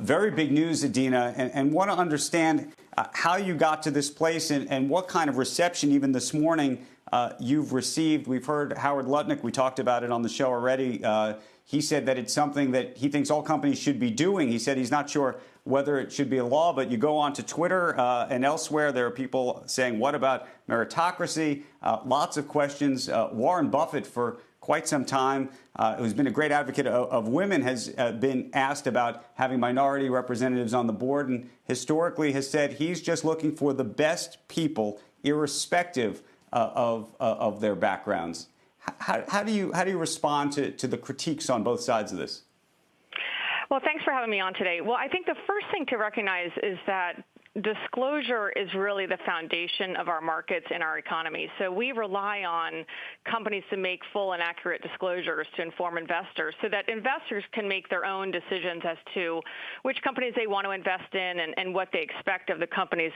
Very big news, Adina, and want to understand how you got to this place and what kind of reception even this morning you've received. We've heard Howard Lutnick. We talked about it on the show already. He said that it's something that he thinks all companies should be doing. He said he's not sure whether it should be a law, but you go on to Twitter and elsewhere, there are people saying, what about meritocracy? Lots of questions. Warren Buffett, for quite some time, who's been a great advocate of women, has been asked about having minority representatives on the board, and historically has said he's just looking for the best people, irrespective of their backgrounds. How do you respond to the critiques on both sides of this? Well, thanks for having me on today. Well, I think the first thing to recognize is that disclosure is really the foundation of our markets and our economy. So we rely on companies to make full and accurate disclosures to inform investors so that investors can make their own decisions as to which companies they want to invest in and what they expect of the companies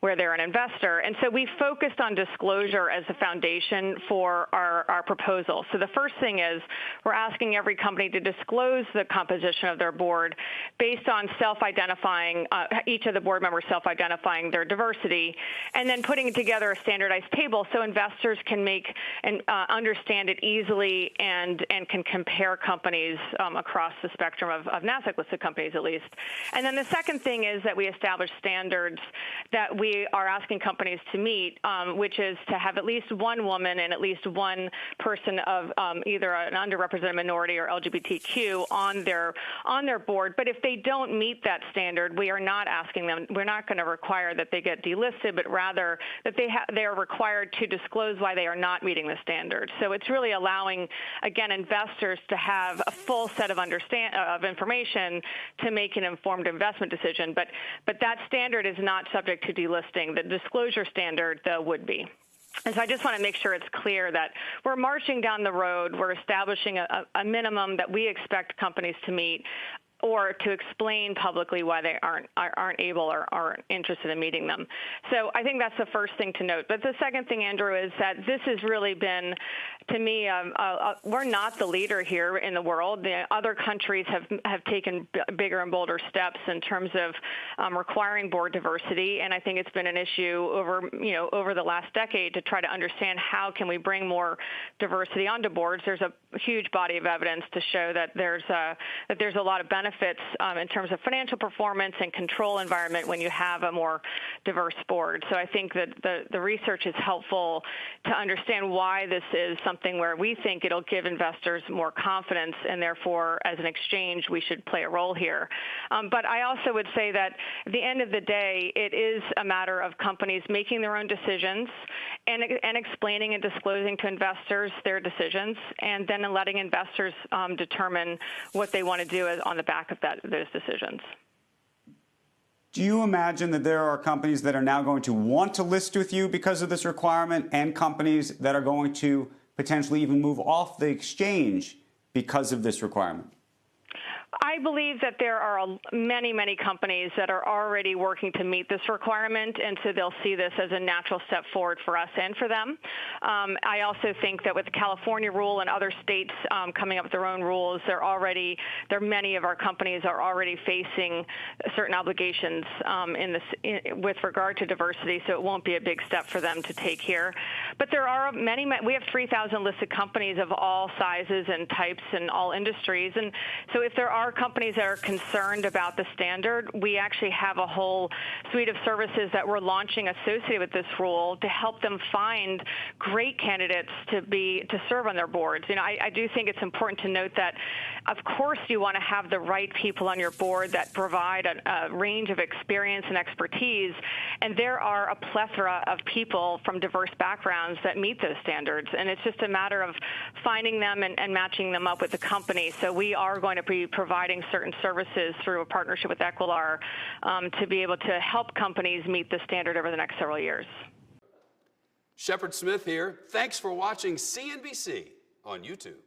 where they're an investor. And so we focused on disclosure as the foundation for our proposal. So the first thing is we're asking every company to disclose the composition of their board based on self-identifying, each of the board members self-identifying their diversity, and then putting together a standardized table so investors can make and understand it easily and can compare companies across the spectrum of Nasdaq-listed companies, at least. And then the second thing is that we establish standards that we are asking companies to meet, which is to have at least one woman and at least one person of either an underrepresented minority or LGBTQ on their board. But if they don't meet that standard, we are not asking them. We're not going to require that they get delisted, but rather that they are required to disclose why they are not meeting the standards. So it's really allowing, again, investors to have a full set of information to make an informed investment decision. But that standard is not subject to delisting. The disclosure standard, though, would be. And so I just want to make sure it's clear that we're marching down the road. We're establishing a minimum that we expect companies to meet, or to explain publicly why they aren't able or aren't interested in meeting them. So I think that's the first thing to note. But the second thing, Andrew, is that this has really been, to me, we're not the leader here in the world. The other countries have taken bigger and bolder steps in terms of requiring board diversity, and I think it's been an issue over the last decade to try to understand how can we bring more diversity onto boards. There's a huge body of evidence to show that there's a lot of benefits in terms of financial performance and control environment when you have a more diverse board. So I think that the research is helpful to understand why this is something where we think it'll give investors more confidence, and therefore, as an exchange, we should play a role here. But I also would say that at the end of the day, it is a matter of companies making their own decisions and explaining and disclosing to investors their decisions, and then letting investors determine what they want to do on the back of those decisions. Do you imagine that there are companies that are now going to want to list with you because of this requirement, and companies that are going to potentially even move off the exchange because of this requirement? I believe that there are many, many companies that are already working to meet this requirement, and so they'll see this as a natural step forward for us and for them. I also think that with the California rule and other states coming up with their own rules, many of our companies are already facing certain obligations with regard to diversity, so it won't be a big step for them to take here. But there are we have 3,000 listed companies of all sizes and types and all industries, and so if there are companies that are concerned about the standard, we actually have a whole suite of services that we're launching associated with this rule to help them find great candidates to serve on their boards. I do think it's important to note that, of course, you want to have the right people on your board that provide a range of experience and expertise, and there are a plethora of people from diverse backgrounds that meet those standards, and it's just a matter of finding them and matching them up with the company. So we are going to be providing certain services through a partnership with Equilar to be able to help companies meet the standard over the next several years. Shepard Smith here. Thanks for watching CNBC on YouTube.